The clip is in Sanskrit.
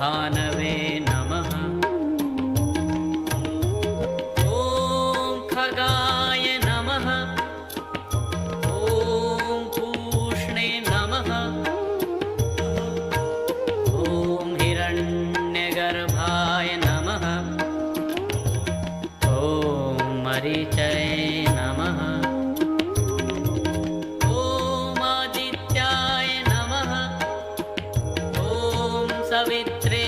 भानवे नमः। ॐ खगाय नमः। ॐ पूष्णे नमः। ॐ हिरण्यगर्भाय नमः। ॐ मरीचये नमः। ॐ आदित्याय नमः। ॐ सवित्रे